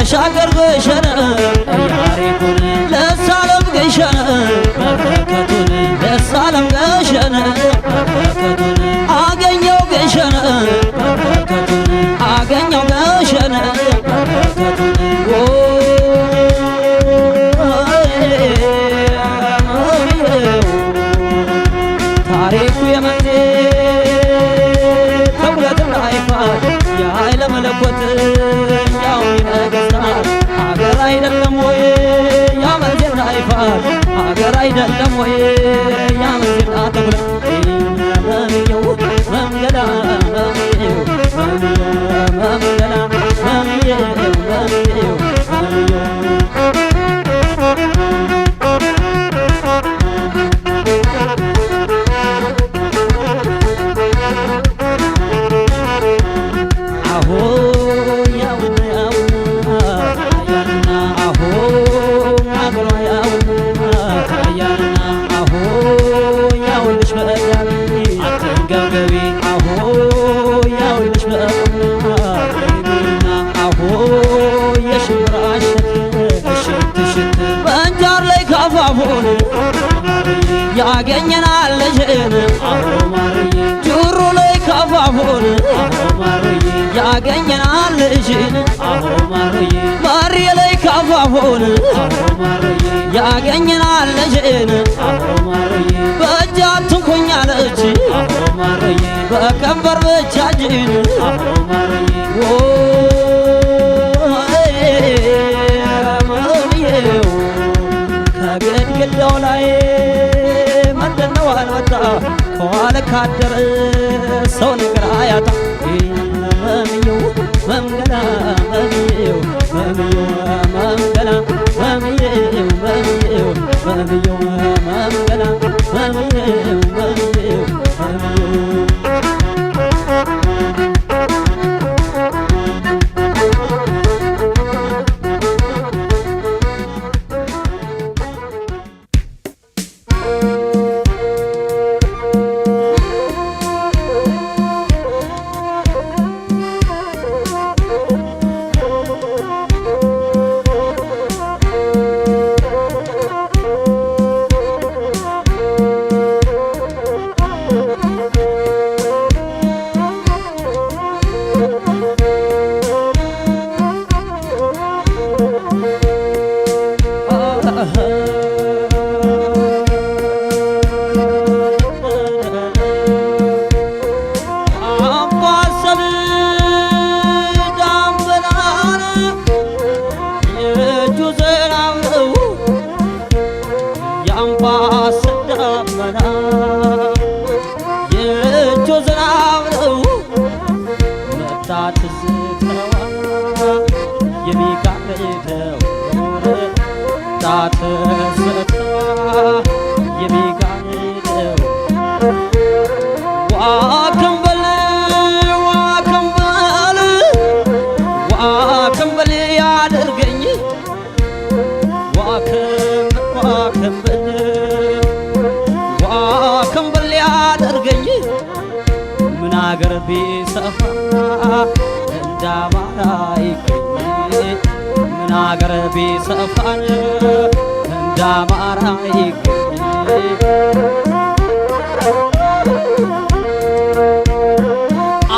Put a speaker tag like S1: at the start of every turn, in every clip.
S1: تشاكر غشنا ياريكون لسالم غشنا لسالم غشنا አገኘው غشنا አገኘው غشنا ታሪኩ የመንዜ ተውለትና አይፋት የኃይለ መለኮት ያው ይነገስታል አገር አይደለም ወይ ያመንዜና አይፋት አገር አይደለም ወይ ያመንዜና ተብለ መምየው መምገላ መምየው መምገላ መምየው መምየው ያገኘናል ልጅን ጆሮ ላይ ካፋፎን ያገኘናል ልጅን ማሪ ላይ ካፋፎን ያገኘናል ልጅን በእጃት ትንኩኛለች በከንበር ብቻችን ከግድግዳው ላይ ምንድነው አልወጣ ከኋላ ካደረ ሰው ነገር አያጣ መምየው ትዝታዋ የሚጋርደው ትዝታዋ የሚጋርደው ዋከንበል ዋከንበል ዋከንበል ያድርገኝ ዋከንበል ዋከንበል ያድርገኝ ምን አገር ቢሰፋ እንዳማራ ይገኝ ምን አገር ቢሰፋን እንዳማራ ይገኝ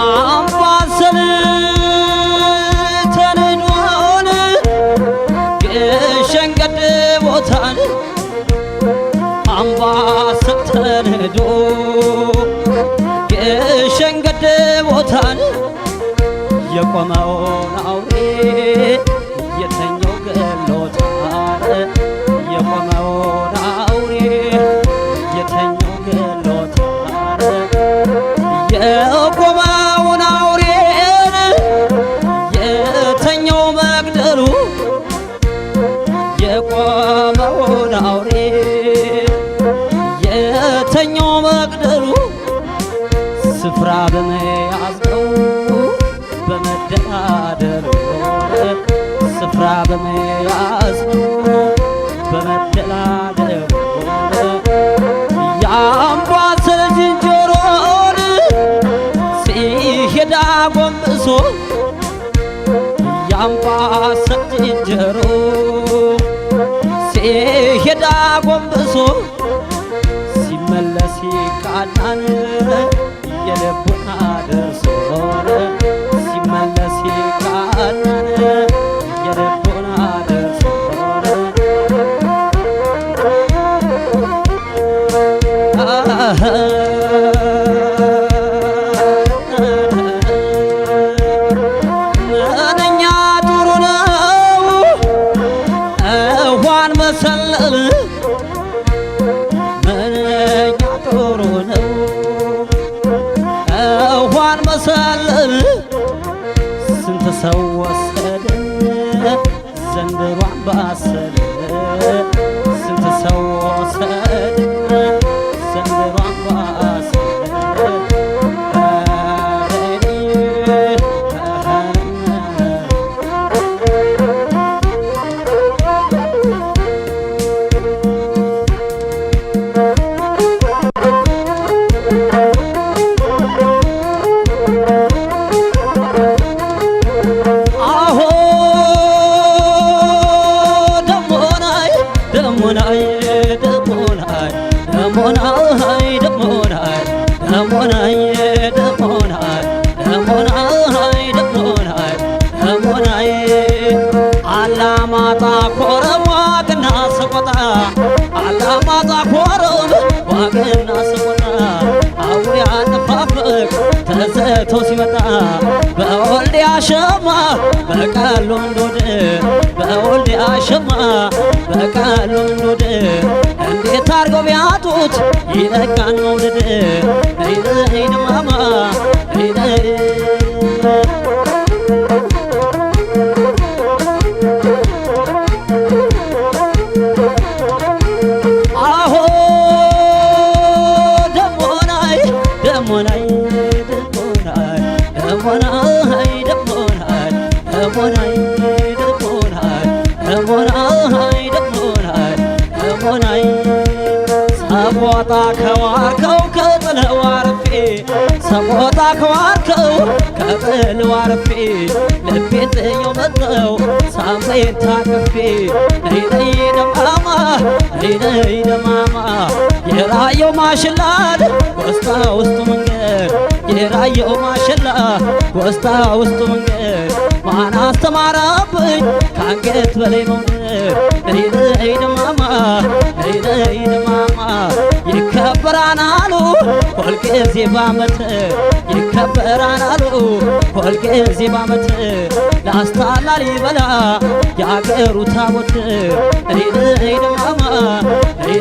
S1: አምባሰል ተንዶን የሸንገድ ቦታን አምባሰል ተንዶ የሸንገድ ቦታን የቆመውን አውሬ የተኛው ገሎታል የቆመውን አውሬ የተኛው ገሎታል የቆመውን አውሬን የተኛው መግደሉ የቆመውን አውሬ የተኛው መግደሉ ስፍራ በመያዝ ነው በመደላደል ስፍራ በመያዝ ነው በመደላደል የአምባሰል ዝንጀሮን ሲሄድ አጎንብሶ የአምባሰል ዝንጀሮ ሲሄድ አጎንብሶ ሲመለስ ይቃናን የልቡን አደርሶ ሲመለስ ይቃናን የልቡን አደርሶ ምንኛ ጥሩ ነው እኋን መሰለል ምንኛ ጥሩ ነው እኋን መሰለል ስንት ሰው ወሰደ ዘንድሮ አምባሰል ስንት ሰው ወሰደ ዘንድሮ አምባሰል አላማጣ ኮረም ዋግና ሰቆጣ አላማጣ ኮረም ዋግና ሰቆጣ አውሬ አነፋፈቅ ተዘቶ ሲመጣ በወልዲያ ሸማ በቃሉ እንዶድ በወልዲያ ሸማ በቃሉ እንዶድ እንዴት አርገው ቢያጡት ይለቃን መውደድ ይደማማ አሆ ደሞናይ ደሞናይ ደሞናይ ደሞናይ ደሞናይ ደሞናይ ደሞናይ ደሞናይ ደሞናይ ደሞናይ ሰቆጣ ከዋርከው ከጥለው አርፌ ሰቆጣ ከዋርከው ከጥለው አርፌ ልቤን ጥየው መጣው ሳምሬን ታቅፌ ነይ ደማማ ነይ ደማማ የራየው ማሽላል ወስታ ውስጡ መንገድ የራየው ማሽላ ወስታ ውስጡ መንገድ ማን አስተማረብኝ ከአንገት በላይ መውደድ ነይ ደማማ ነይ ደማማ ይከበራል አሉ ሁልጊዜ ባመት ይከበራል አሉ ሁልጊዜ ባመት ላስታ ላሊበላ ያገሩ ታቦት ነይ ደማማ ነይ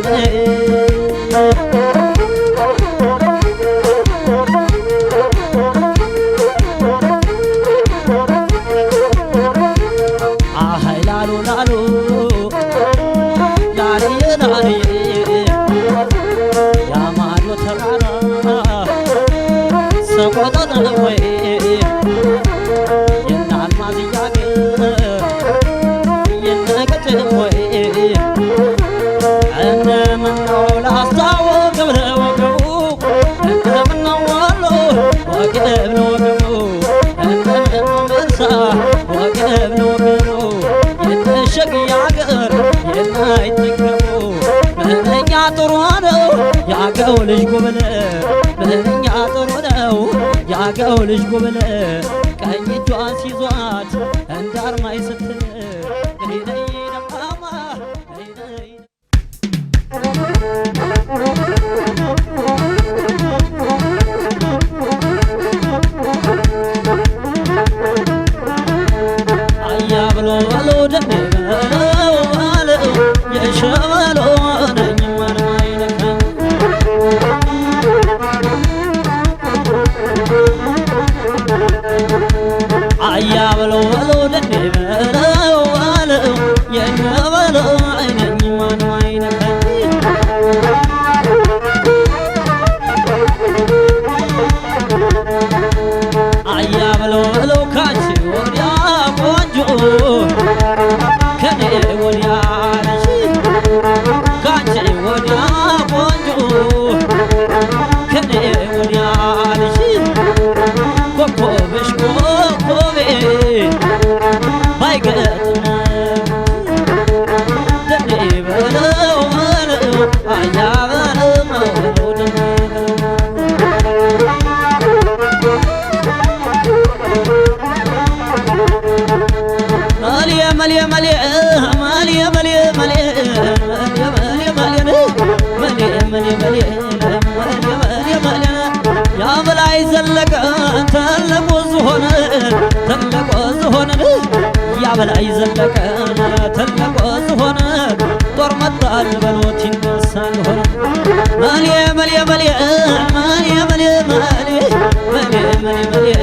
S1: ያገው ልጅ ጉብል ምንኛ ጥሩ ነው ያገው ልጅ ጉብል ቀኝ እጇን ሲዟት እንዳርማይ ስትል ነይ ደማማ ነይ አያ ብሎ ብሎ ደሜ በለው አለው የሸበሎ ነኝ ማንም አይነካኝ አያ ብሎ ብሎ ደሜ በለው አለው የሸበሎ ነኝ ማንም አይነካኝ አያ ብሎ ብሎ ካንቺ ወዲያ ቆንጆ ከኔ ወዲያ ነሽ ካንቺ ወዲያ ቆንጆ ከኔ ወዲያ ነሽ ኮከብሽ ኮከቤ ባይገጥም ደሜ በለው በለው አያ በለው ደሜ مالية مالية مالية مالية مالية مالية مالية مالية مالية مالية يا بلاي زلك تلك وزهون تلك وزهون يا بلاي زلك تلك وزهون ضرمت البلوت النسان هون مالية مالية مالية مالية مالية مالية مالية مالية مالية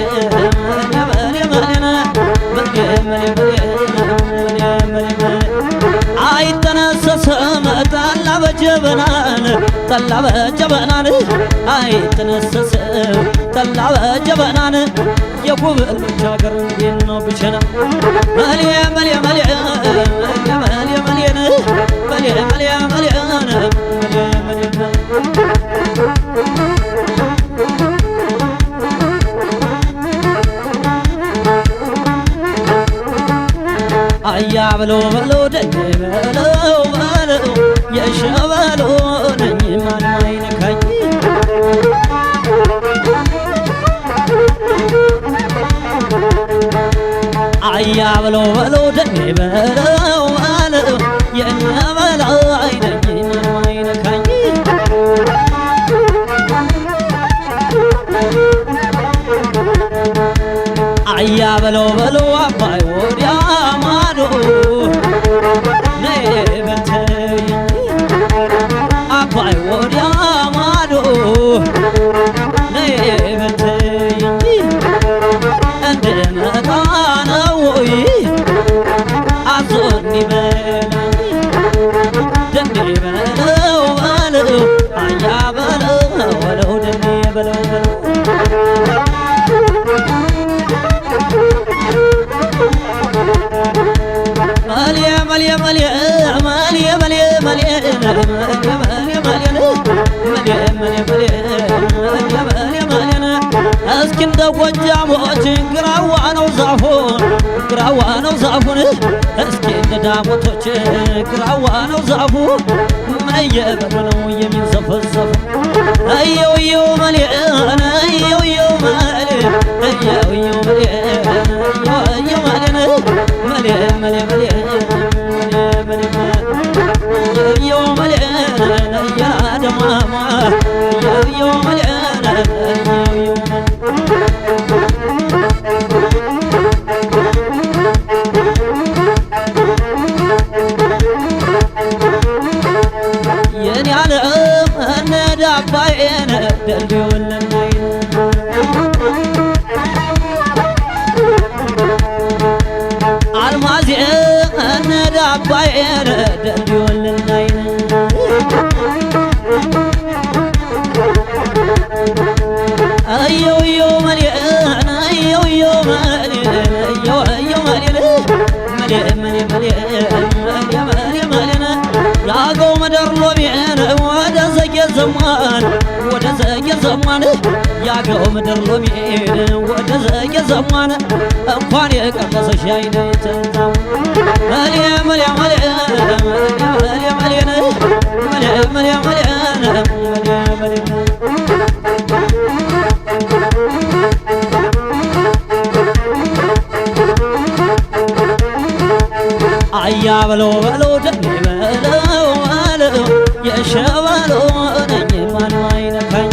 S1: አይተነሰሰም ጠላ በጀበናን ጠላ በጀበናን አይተነሰሰም ጠላ በጀበናን የጉብሎች አገር እንዴት ነው ብቸና መሊያ መሊያ መሊያ መሊያ መሊያ መሊያ መሊያ መሊያ መሊያ አያ ብሎ ብሎ ደሜ በለው በለው የሸበሎ ነኝ ማንም አይነካኝ አያ ብሎ ብሎ ደሜ በለው በለው የሸበሎ ነኝ ማንም አይነካኝ አያ ብሎ ብሎ አባይ ወዲያ ማዶ ነይ በልተይ አባይ ወዲያ ማዶ ነይ በልተይ እንድመጣ ነው ወይ አዞን ይበላኝ ደሜ በለው በለው አያ በለው በለው ደሜ በለው በለው مالية مالية مالية مالية مالية مالية مالية مالية مالية اسكن دوجا موتين قراوا انا وزعفون قراوا انا وزعفون اسكن داموتوچ قراوا انا وزعفون ما يبرنو يمين زفزف ايو ايو مالية ايو ايو مالية ايو ايو مالية ايو مالية مالية مالية مالية يوم مليان يا دماما يوم مليان يني على انا داباين دلبي ولا المازي انا داباين دلبي ولا ايو ايو مليان ايو ايو مليان ايو ايو مليان مليان مليان مليان مليان مليان يا قوم درلو بين ودا زي زمان ودا زي زمان يا قوم درلو بين ودا زي زمان እንኳን የቀመሰሽ አይኔ ተንዛው مليان مليان مليان مليان مليان مليان مليان አያ በለው በለው ደሜ በለው በለው የሸበሎ ነኝ ማንም አይነካኝ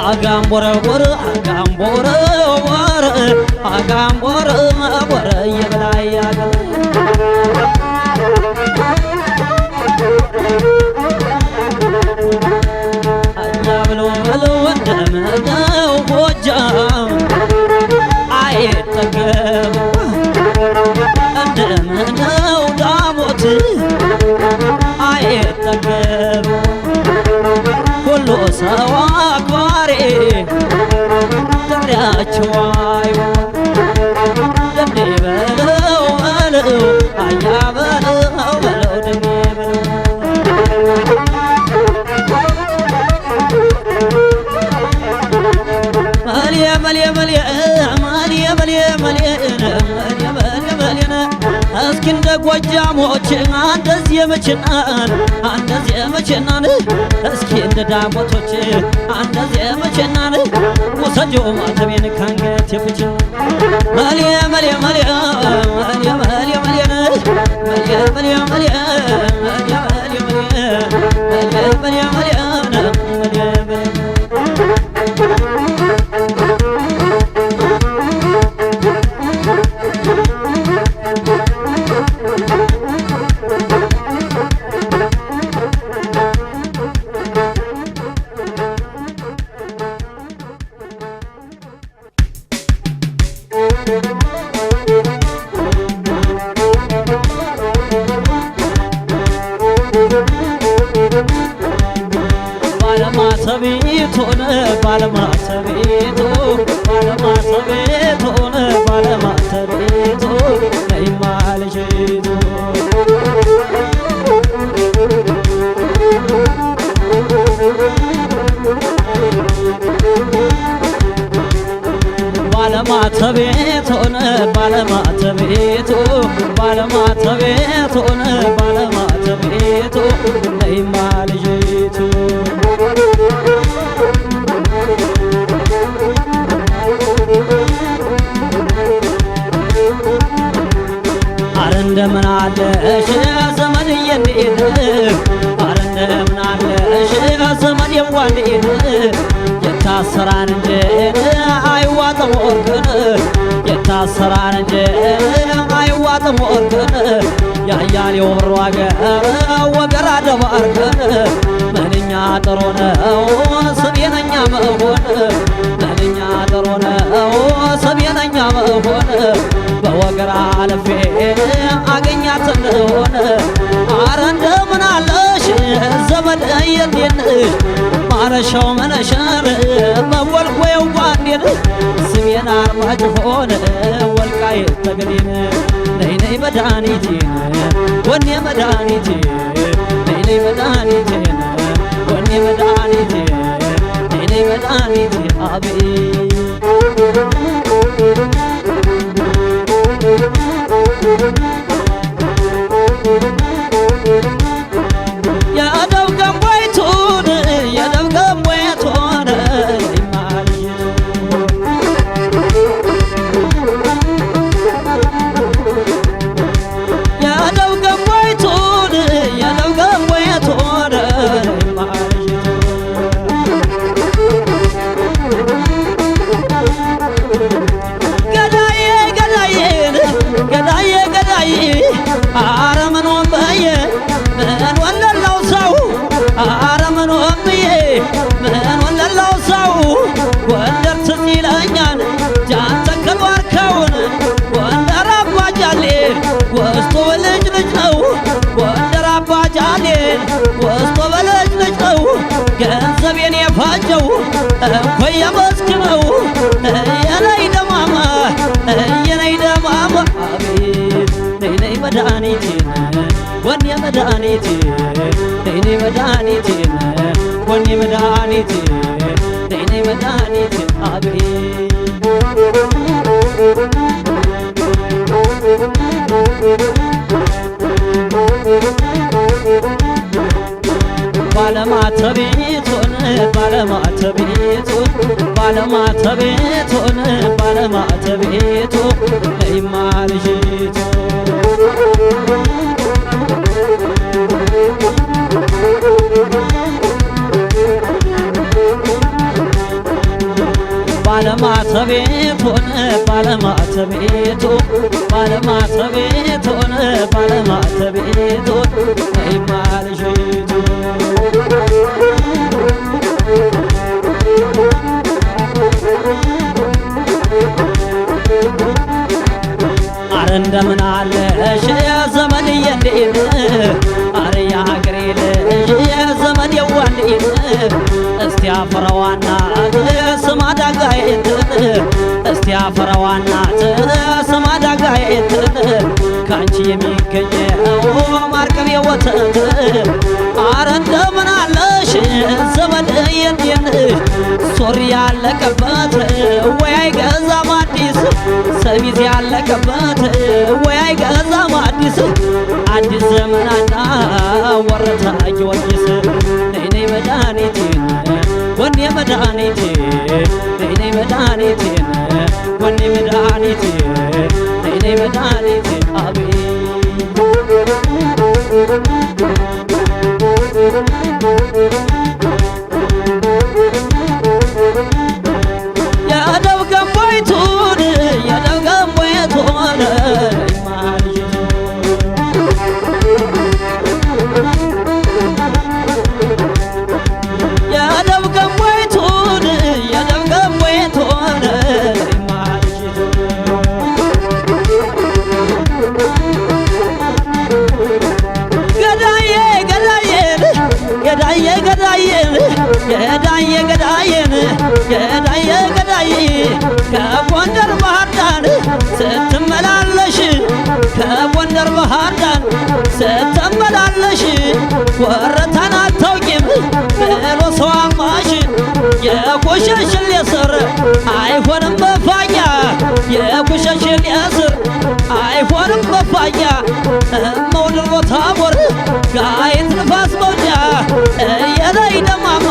S1: አጋም ቦረቦረ አጋም ቦረቦረ አጋም ቦረቦረ የበላይ አገር አያ በለው በለው እንደመደው ጎጃም አይጠገብ እንደመደው ዳሞት አይጠገብ ሁሉ ሰው አክባሪ ጥሪያቸው አይሆን ደሜ በለው በለው አያ በለው በለው ደሜ በለው መልየ እስኪ እንደ ጎጃሞች አንደዚህ የመችናን እስኪ እንደ ዳሞቶች አንደዚህ የመችናን ውሰጂው ማተቤን ካንገት የፍችን ባለማተቤቱ ነይማልሽቱ ባለማተቤቱ ነይማልሽቱ እንደምን አለሽ ዘመድዬ እንዴት አረ እንደምን አለሽ ዘመድ የዋንዴት የታሰራን እንጂ አይዋጥም ወርቅን የታሰራን እንጂ አይዋጥም ወርቅን ያያሌው ብሩ አገር ወገራ ደባርቅን ምንኛ ጥሩ ነው ስሜነኛ መሆን ምንኛ ጥሩ ነው ስሜነኛ መሆን በወገራ አልፌ አገኛት እንደሆነ አረ እንደምን አለሽ ዘመድ እንዴት ነሽ ማረሻው መነሸር በወልቆየው ጓንዴን ስሜን አርማጭሆን ወልቃይት ጠገዴን ነይ ነይ መድኃኒቴን ወኔ መድኃኒቴን ነይ ነይ መድኃኒቴን ወኔ መድኃኒቴን ነይ ነይ መድኃኒቴን አቤት የደም ገንቦይቱን ገንዘቤን የፋጀው እንኳን የመስክ ነው የነይ ደማማ የነይ ደማማ አቤት ነይ ነይ መድኃኒቴን ወኔ መድኃኒቴን ነይ ነይ መድኃኒቴን ወኔ መድኃኒቴን ነይ ነይ መድኃኒቴን አቤት ባለማተቤቱን ባለማተቤቱ ባለማተቤቱን ባለማተቤቱ ነይማ ልጅቱ ባለማተቤቱን ባለማተቤቱ ባለማተቤቱን ባለማተቤቱ ነይማ ልጅቱ አረ እንደምን አለሽ ዘመድዬ እንዴት አረ የሀገሬ ልጅ ዘመዴዋ እንዴት እስቲ አፈራዋና ስማዳ ጋይትን እስቲ አፈራዋና ስማዳ ጋይትን ካንቺ የሚገኘው ማርቀብ የወተት አረ እንደምን አለሽ ዘመድዬ እንዴት ሶሪ ያለቀበት ወይ አይገዛም አዲስ ሰሚዝ ያለቀበት ወይ አይገዛም አዲስ አዲስ ዘመናና ወረታ ጊዮርጊስ ነይ ነይ መድኃኒቴን ወኔ መድኃኒቴን ነይ ነይ መድኃኒቴን ወኔ መድኃኒቴን ነይ ነይ መድኃኒቴን አቤት የደብ ገንቦይቱን የደብ ገንቦይቱን የደብ ገንቦይቱን የደብ ገንቦይቱን ገዳዬ ገዳዬን ገዳዬ ገዳዬን ገዳዬ ገዳዬን ገዳዬ ገዳዬ ከጎንደር ባህር ዳር ስትመላለሽ ከጎንደር ባህር ዳር ስትመላለሽ ወረታን አታውቂም ብሎ ሰው አማሽ የኩሸሽን የስር አይሆንም መፋቂያ የኩሸሽን የስር አይሆንም መፋቂያ መውደር ቦታቦር ጋይት ንፋስ መውጫ እየነይ ደማማ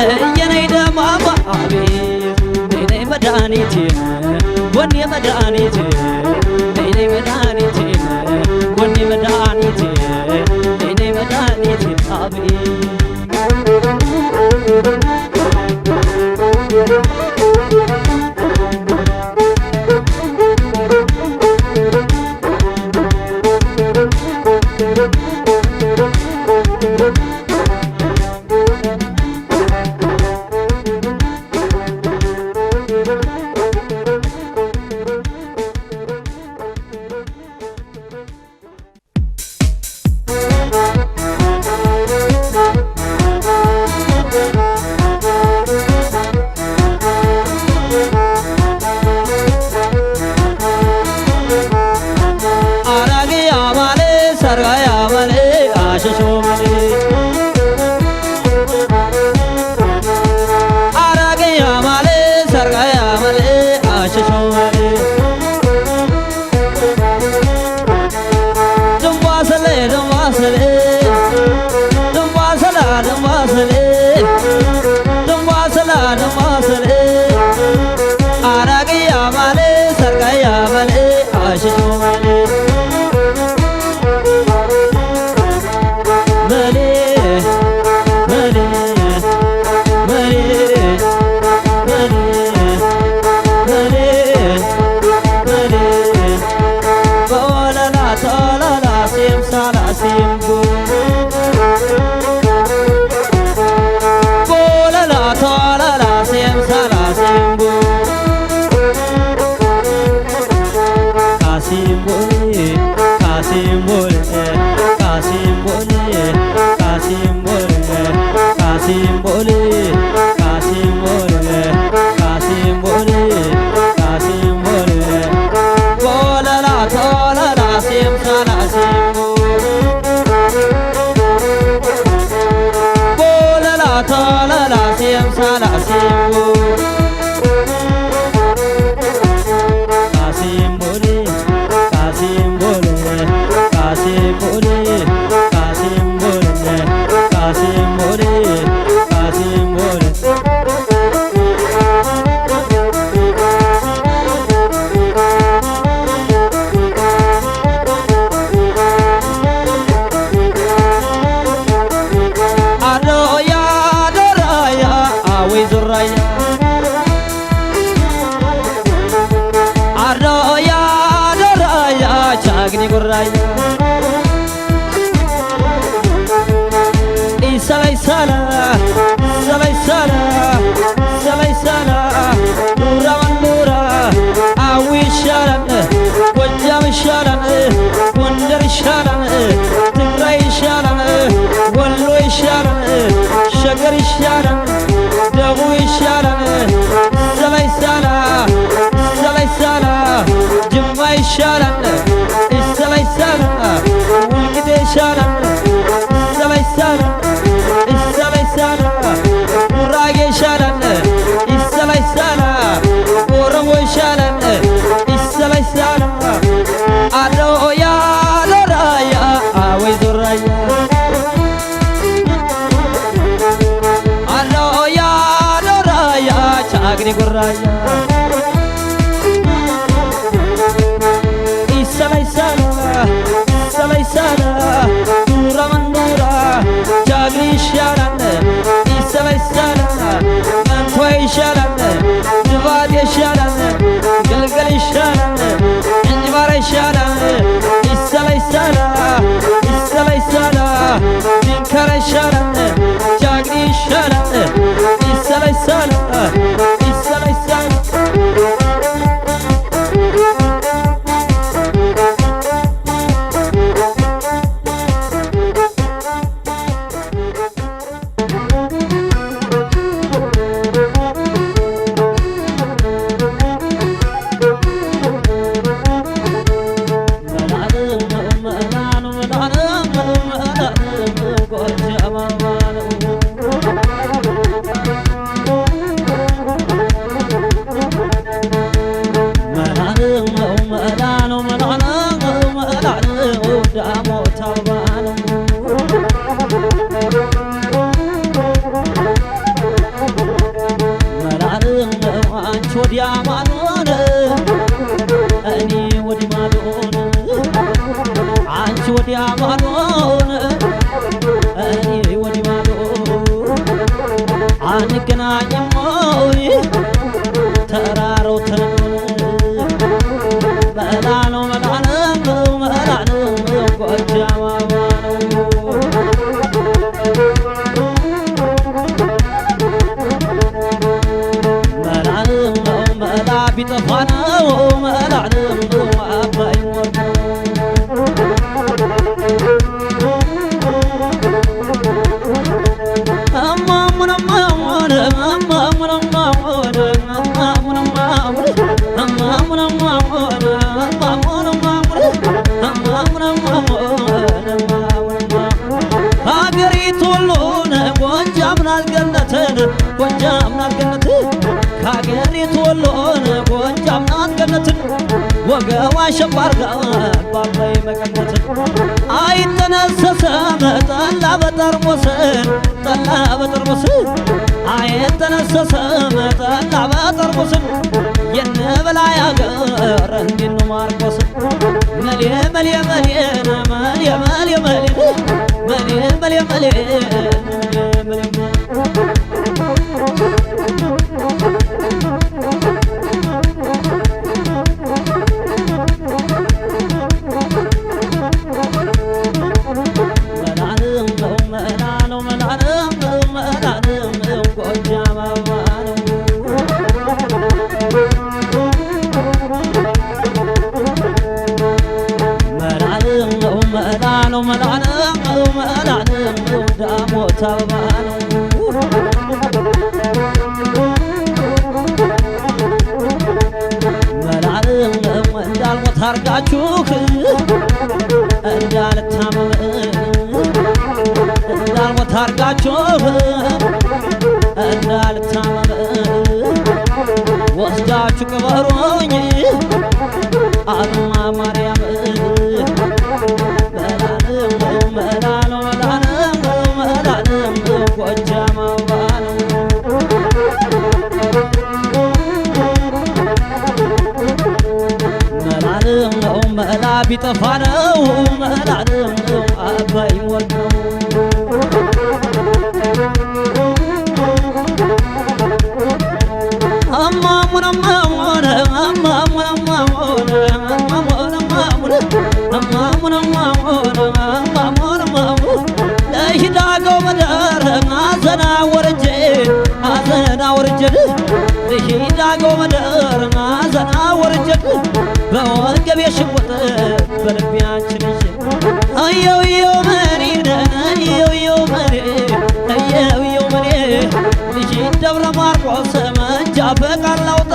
S1: እየነይ ደማማ አቤት ነይ ነይ መድኃኒቴን ወኔ መድኃኒቴን ነይ ነይ መድኃኒቴን ወኔ መድኃኒቴን ነይ ነይ መድኃኒቴን አቤት
S2: Kasim Bole
S1: ጃግሬ ጉራያ ይሰላ ይሰላ ይሰላ ይሰላ ኑራ መንኑራ ጃግሬ ይሻላል ይሰላ ይሰላ መንቷ ይሻላል ድባቴ ይሻላል ግልገል ይሻላል እንጅባራ ይሻላል ይሰላ ይሰላ ይሰላ ይሰላ ድንከራ ይሻላል ጃግሬ ይሻላል ይሰላ ይሰላ ይሰላ ይሰላ ወዲያ ማዶነ እኔ ወዲ ማዶነ አንቺ ወዲያ ማዶነ እኔ ወዲ ማዶ አንገናኝም ወይ ተራራው ተነግሮ መላ ነው መላ ነው ጎጃም ቢጠፋ ነው መላዕልም አባይ ወርዶ ሀገሪቱ ሁሉን ጎጃም ናት ገነትን ጎጃም ናት ገነትን ሀገሪቱ ሁሉን ጎጃም ናት ገነትን ወገቧ ሸባርጋ ባባይ መቀነትን አይተነሰሰም ጠላ በጠርሙስን ጠላ በጠርሙስን አይተነሰሰም ጠላ በጠርሙስን የነበላይ አገር እንዲኑ ማርቆስን መሌ መሌ መሌን መሌ መሌ መሌን መሌ መሌ መሌን መሌ ዳሞት አበባ ነው መላልም እንዳልሞት አርጋችሁ እንዳልታመም እንዳልሞት አርጋችሁ እንዳልታመም ወስዳችሁ ቅበሩኝ አልማ ማርያም ጎጃም አበባ ነው መላልም ነው መላ ቢጠፋ ነው መላልም ነው አባይ ወርዶ ለሂዳገው መደር አዘና ወረጀ አዘና ወረጀ ለሂዳገው መደር አዘና ወረጀ በወገቤ ሽጉጥ በልቤ አንቺን ይዤ አየው መሪነ አየው መሪ አየው መሪ ልጅ ደብረ ማርቆስ መንጃ ፈቃድ ላውጣ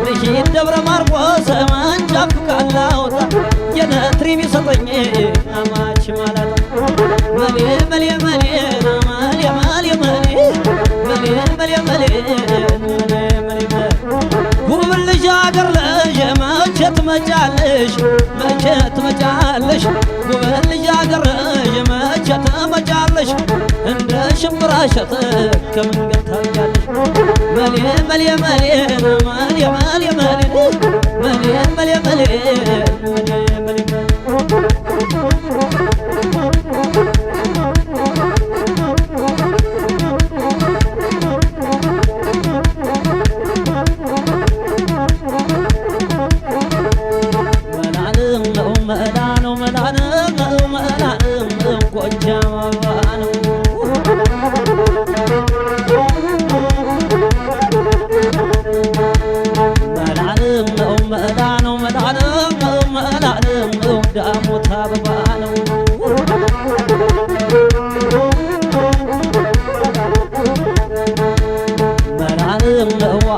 S1: ልጅ ደብረ ማርቆስ መንጃ ፈቃድ ላውጣ የነትሪ ቢሰጠኝ አማች ማለት መሌ መሌ መሌ መሌ መሌ መሌ መሌ መሌ መሌ ውብ ልጅ አገር ልጅ መቼ ትመጫለሽ መቼ ትመጫለሽ ውብ ልጅ አገር ልጅ መቼ ትመጫለሽ እንደ ሽምብራ እሸት ከመንገድ ታያለሽ መሌ መሌ መሌ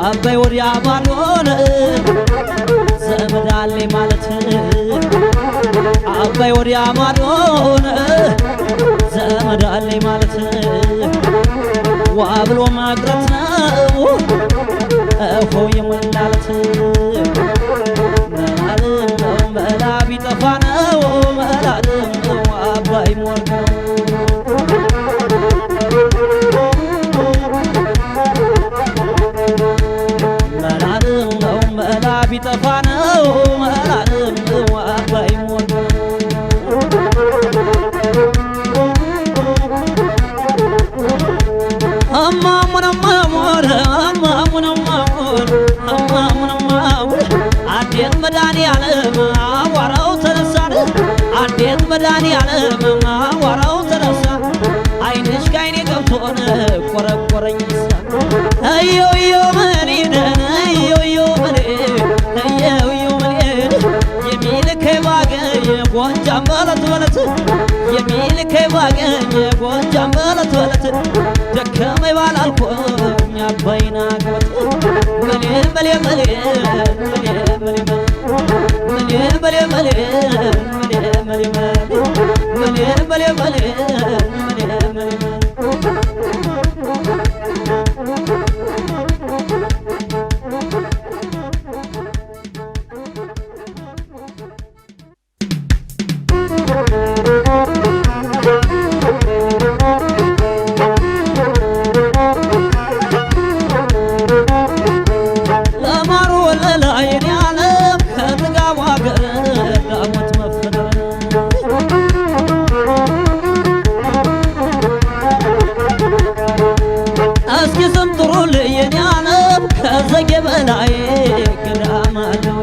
S1: አባይ ወዲያ ማዶን ዘመድ አለኝ ማለት አባይ ወዲያ ማዶን ዘመድ አለኝ ማለት ዋ ብሎ ማቅረት ነው እፎይ የሞላለት መላልም መላ ቢጠፋ ነው መላልም አባይ ሞልቶ ቢጠፋ ነው መላልም አባይ ሞልቶ አዴት መድኃኒዓለም አዋራው ተነሳን አዴት መድኃኒዓለም አዋራው ተነሳ አይንሽ ከአይኔ ገብቶን ቆረቆረኝ እዮዮ መኔነን እዮዮ መኔ እዮዮ መኔን የሚልከኝ ባገኝ ጎጃም በለት በለት የሚልከኝ ባገኝ ጎጃም በለት በለት ደከመኝ ባላልኩኝ አባይን አግበት መሌ መሌ መሌ መሌ መሌ መሌ መሌ መሌ መሌ መሌ መሌ መሌ መሌ በላይ ገዳም አለው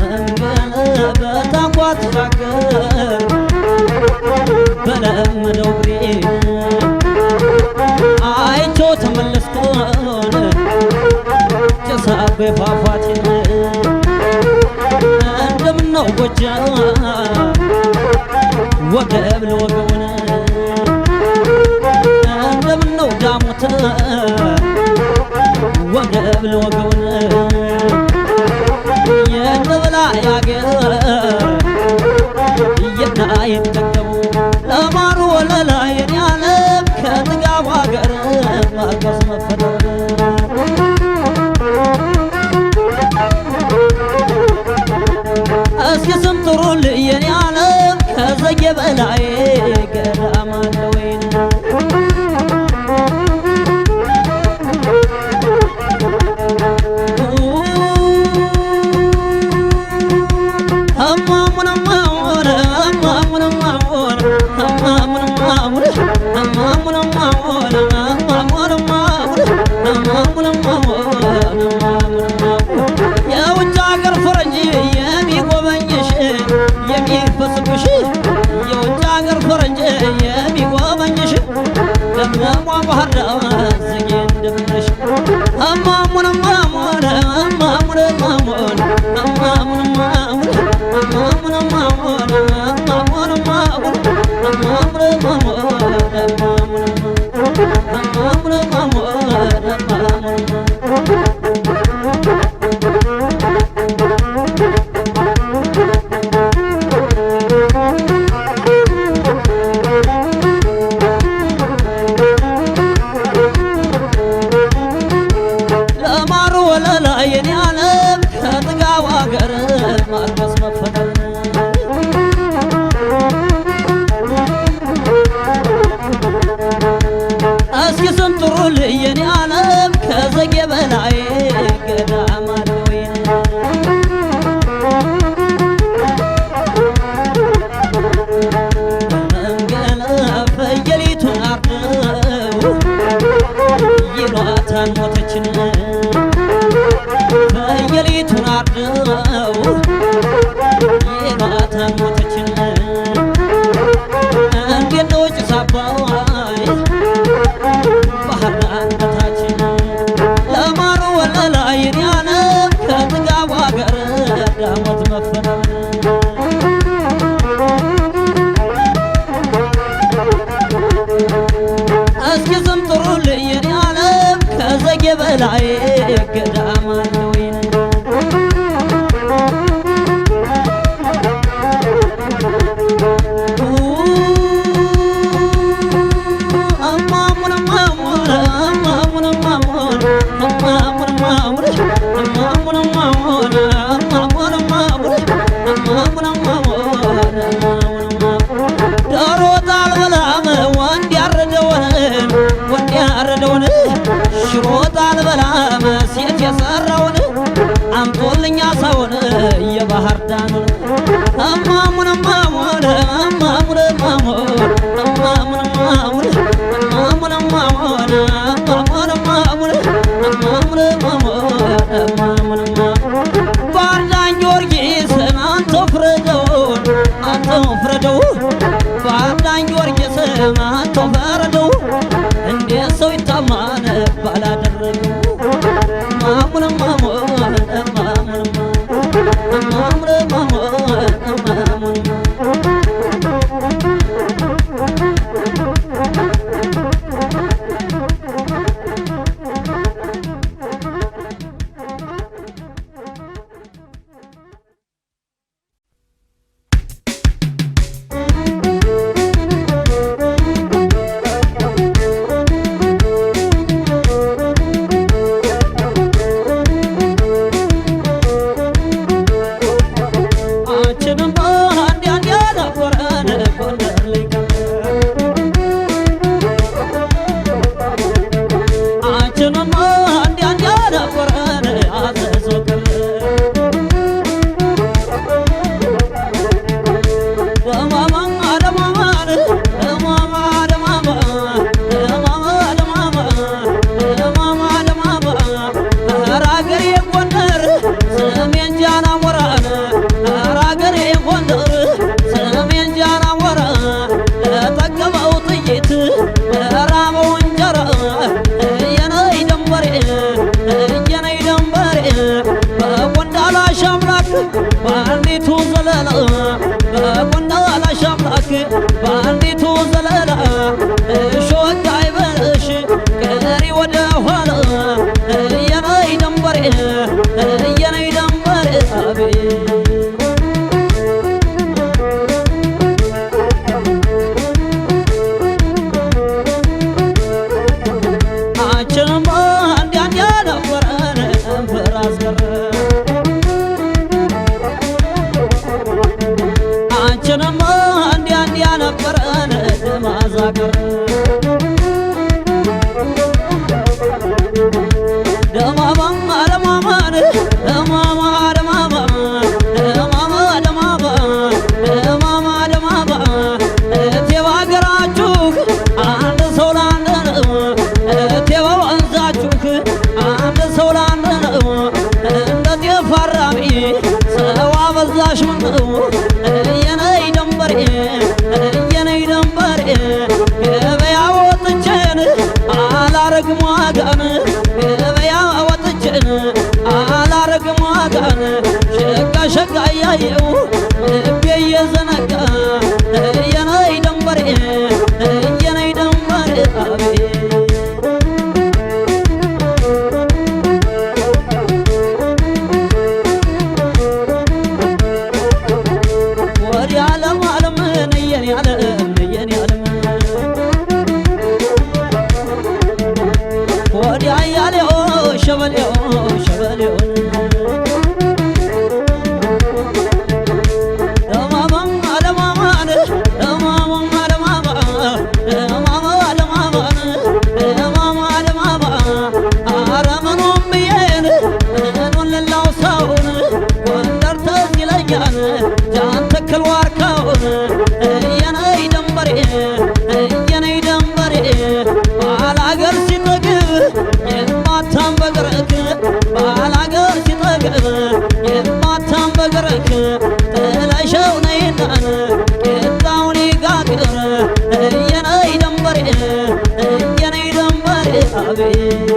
S1: መንገድ በታንኳ ተሻገር በለመደው እግሬ አይቼው ተመለስኩን ጭሳቤ ፏፏቴን እንደምነው ጎጃም ወገብ ለወገቡን እንደምነው ዳሞት ወገብ ለወገቡን የጠብላ ያገር የናይጠገቡ ለማሩ ወለላ የኔ ዓለም ከጥጋቡ ሀገር ማርቆስ መፈጠር እስኪ ስም ጥሩልኝ የኔ ዓለም ከዘጌ በላይ ገዳም አለ ወይን የውጭ ሀገር ፈረንጅ የሚጎበኝሽ የሚፈስብሽ የውጭ ሀገር ፈረንጅ የሚጎበኝሽ ለምለሟ ባህር ዳር ዝጌ እንደምነሽ እማሙን እማሙን እማሙን እማሙን እማሙን እማሙን እማሙን እማሙን እማሙን እማሙን እማሙን ለማሩ ወለላ የኔ ዓለም ከጥጋቡ ሀገር ማርቆስ መፈጠር እስኪ ስም ጥሩልኝ የኔ በላይ ገዳም አለው ሽሮጥ አልበላም ሴት የሰራውን አምጦልኛ ሰውን የባህር ዳኑን እማሙን እማሙን እማሙን እማሙን እማሙን እማሙን እማሙን እማሙን እማሙን እማሙን እማሙን እማሙን እማሙን ባህር ዳር ጊዮርጊስን አንተው ፍረደውን አንተው ፍረደው ባህር ዳር ጊዮርጊስን አንተው ፍረደው እንደ ሰው ይታማን ባላደረገው ማሙን ማሙን ማሙን ማሙን ማሙን ማሙን በአንዲቱ ዘለላ በቆንዳ አላሻምላክ በአንዲቱ ዘለላ እሾክ አይበልሽ ቀሪ ወደ ኋላ የነይ ደንበሬ የነይ ደንበሬ አቤት አንቺንማ እንዲያን ያነበረን እንፍራስ ቀረ አንቺንማ እንዲያን ያነበረን ደማዛ ቀረ ደማማ ደማማን ደማማ ደማማ ደማማ ደማማ ደማማ ደማማ እቴ በሀገራችሁ አንድ ሰው ለአንድ ነው እቴ በወንዛችሁ አንድ ሰው ለአንድ ነው እንደ ጤፍ አራሚ ሰው አበዛሽ ምነው የነይ ደንበሬ የነይ ደንበሬ ገበያ ወጥቼን አላረግም ዋጋን ገበያ ወጥቼን አላረግም ዋጋን ሸጋ ሸጋ እያየው ልቤ እየዘነጋ የነይ ደንበሬ የነይ ደንበሬ አቤት ወዲያ ዓለም ዓለምን የኔ ዓለም የኔ ዓለም ወዲያ እያሌው ሸበሌው ሸበሌው ደማማም አለማማን ደማማም አለማማ ደማማ አለማማን ደማማ አለማማ አረመኖም ብዬን እኑን ልላው ሰውን ጎንደር ትዝ ይለኛል ጃን ተክል ዋርካውን የነይ ደንበሬ የነይ ደንበሬ ባላገር ሲጠግብ የማታንበግረክ ባላገር ሲጠግብ የማታንበግረክ ጥለሸው ነይናን ቄጣውን ይጋግር የነይ ደንበሬ የነይ ደንበሬ አቤት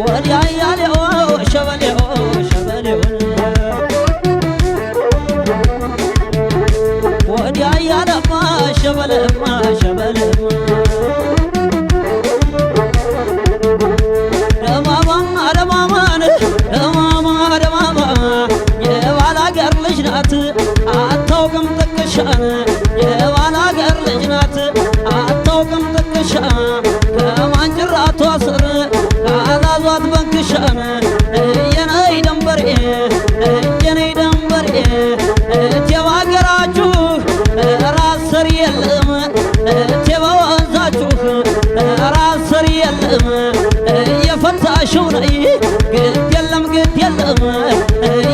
S1: ወዲያ እያሌው ሸበሌው ሸበሌውን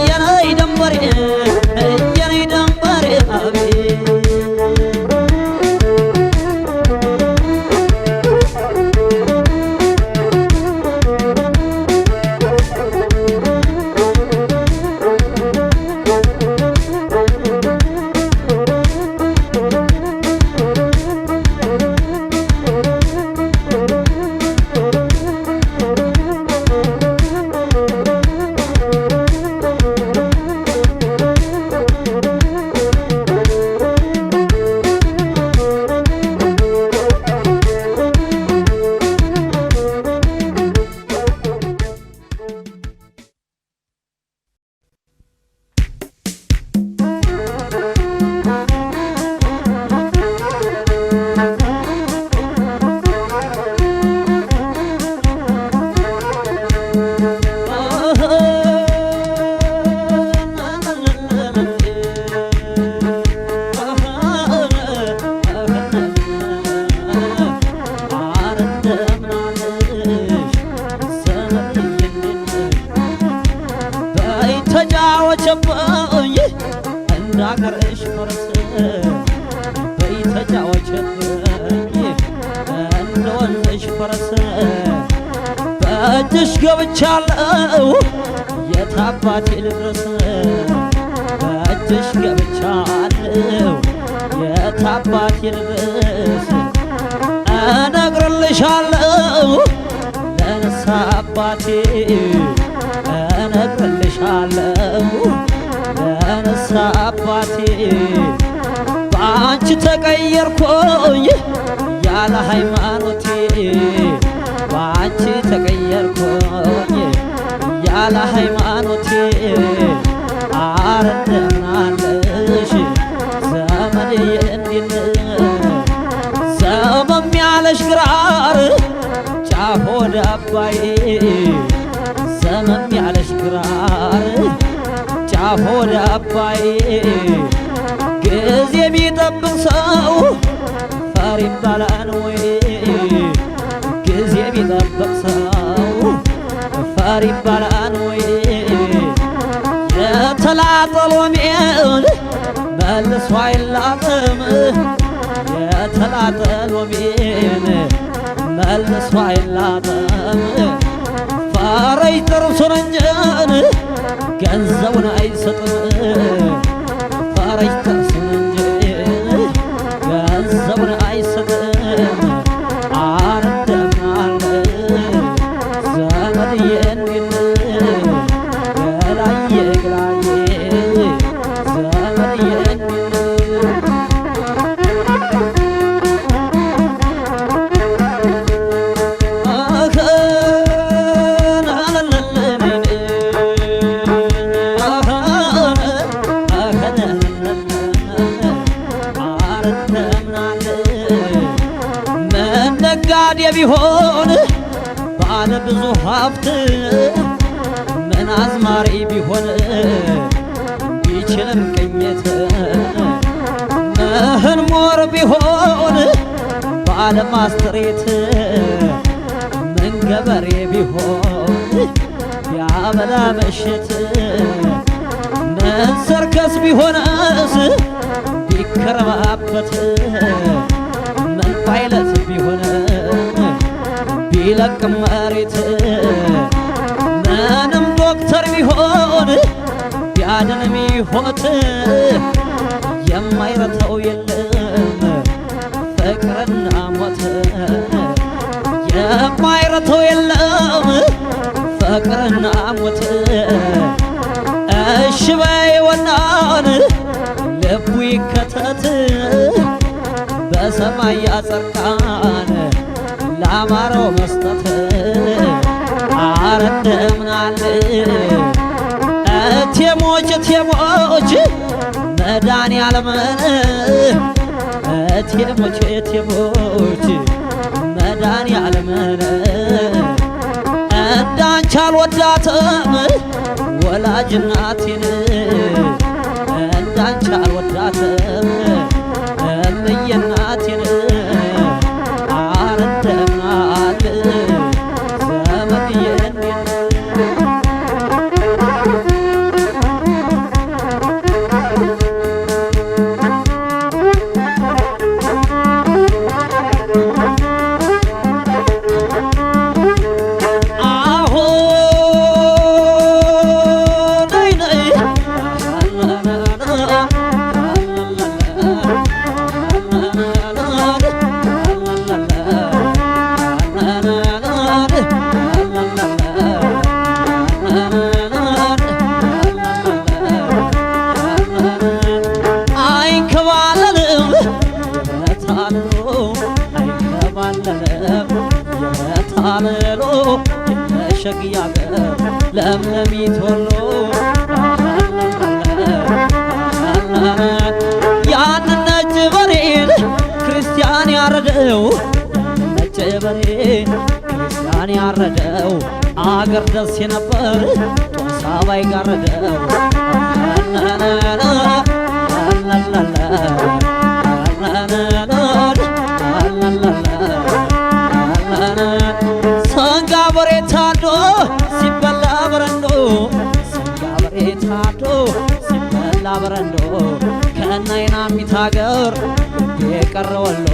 S1: የነይ ደንበሬ የነይ ደንበሬ አቤት ተጫወቸብኝ እንዳገርሽ ፈረስ በይ ተጫወቸብኝ እንደ ወንዝሽ ፈረስ በእጅሽ ገብቻለሁ የታባቴ ልድረስ በእጅሽ ገብቻለሁ የታባቴ ልድረስ እነግርልሻለሁ ለነሳ አባቴ እነግርልሻለሁ ለነሳ አባቴ በአንቺ ተቀየርኩኝ ያለ ሃይማኖቴ በአንቺ ተቀየርኩኝ ያለ ሃይማኖቴ አረ እንደምን አለሽ ዘመድዬ እንዴት ዘመም ያለሽ ግራር ጫፍ ወደ አባዬ ዘመም ያለሽ ግራር ጫፍ ወደ አባዬ ጊዜ ቢጠብቅ ሰው ፈሪ ይባላል ወይ ጊዜ ቢጠብቅ ሰው ፈሪ ይባላል ወይ የተላጠ ሎሜን መልሶ አይላጥም የተላጠ ሎሜን መልሶ አይላጥም ፈረይ ጥርሱን እንጀን ገንዘቡን አይሰጥም ፈረይ ጥርሱን እንጀን ገንዘቡን አይሰጥም አረ እንደምን አለ ዘመድዬ እንዴት ገላዬ ገላዬ ዘመድዬ ነጋዴ ቢሆን ባለ ብዙ ሀብት ምን አዝማሪ ቢሆን ቢችልም ቅኝት ምህን ሞር ቢሆን ባለ ማስትሬት ምን ገበሬ ቢሆን ያበላ ምሽት ምን ሰርከስ ቢሆንስ ቢከረባበት ምን ፓይለት ቢሆን ቢለቅ መሬት ምንም ዶክተር ቢሆን ቢያድን ሚሆት የማይረታው የለም ፍቅርና ሞት የማይረታው የለም ፍቅርና ሞት እሺ በይወናን ልቡ ይከተት በሰማይ ያጸድቃን ለአማረው መስጠት አረ እንደምን አለ እቴሞች እቴሞች መድኃኒዓለምን እቴሞች እቴሞች መድኃኒዓለምን እንዳንቺ አልወዳትም ወላጅ እናቴን እንዳንቺ አልወዳትም እምዬ እናቴን አረ እንደምን አለ ዘመድዬ እንዴት ደግያገር ለምለሚት ወሎ ያንን ነጭ በሬን ክርስቲያን ያረደው ነጭ በሬ ክርስቲያን ያረደው አገር ደስ የነበር ጦሳ ባይጋረደው ሰንጋ በሬ ታርዶ ሲበላ በረንዶ ሰንጋ በሬ ታርዶ ሲበላ በረንዶ ከናይና ሚታገር የቀረ ወሎ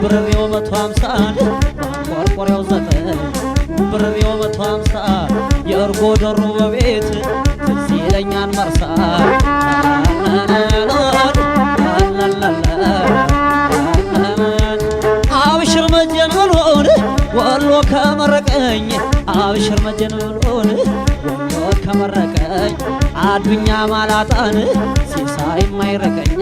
S1: ብርቤው 150 ማንቆርቆሪያው 9 ብርቤው 150 የእርጎ ደሮ በቤት ትዝ ይለኛል መርሳ አብሽር መጀን ብሎን ወሎ ከመረቀኝ አብሽር መጀን ብሎን ወሎ ከመረቀኝ አዱኛ ማላጣን ሲሳይ ማይረቀኝ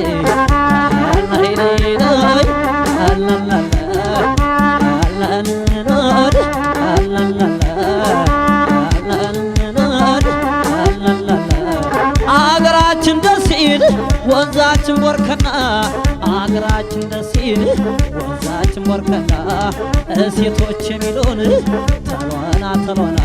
S1: አገራችን ደስ ይል ወንዛችን ወርከና አገራችን ደስ ይል ወንዛችን ወርከና ሴቶች የሚሉን ተሎና ተሎና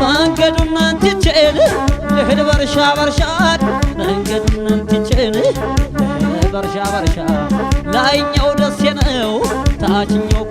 S1: መንገዱን እንትችል ልሂድ በርሻ በርሻት መንገዱን እንትችል ልሂድ በርሻ በርሻ ላይኛው ደሴ ነው ታችኛው